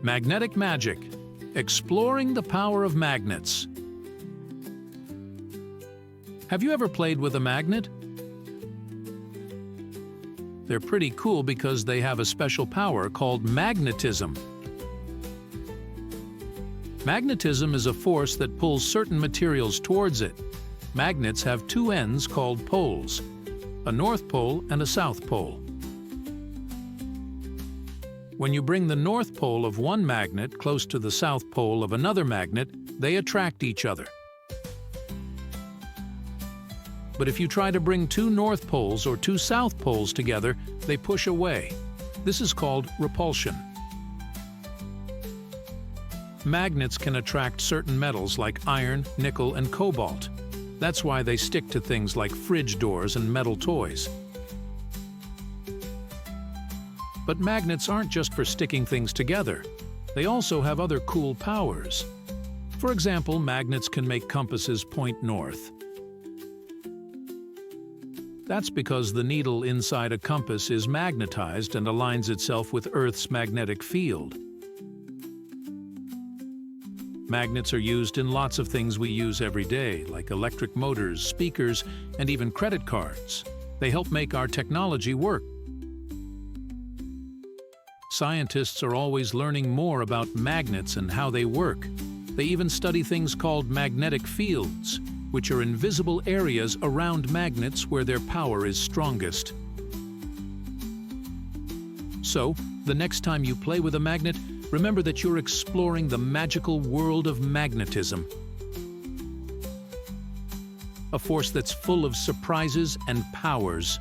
Magnetic magic. Exploring the power of magnets. Have you ever played with a magnet? They're pretty cool because they have a special power called magnetism. Magnetism is a force that pulls certain materials towards it. Magnets have two ends called poles, a north pole and a south pole. When you bring the north pole of one magnet close to the south pole of another magnet, they attract each other. But if you try to bring two north poles or two south poles together, they push away. This is called repulsion. Magnets can attract certain metals like iron, nickel, and cobalt. That's why they stick to things like fridge doors and metal toys. But magnets aren't just for sticking things together. They also have other cool powers. For example, magnets can make compasses point north. That's because the needle inside a compass is magnetized and aligns itself with Earth's magnetic field. Magnets are used in lots of things we use every day, like electric motors, speakers, and even credit cards. They help make our technology work. Scientists are always learning more about magnets and how they work. They even study things called magnetic fields, which are invisible areas around magnets where their power is strongest. So, the next time you play with a magnet, remember that you're exploring the magical world of magnetism. A force that's full of surprises and powers.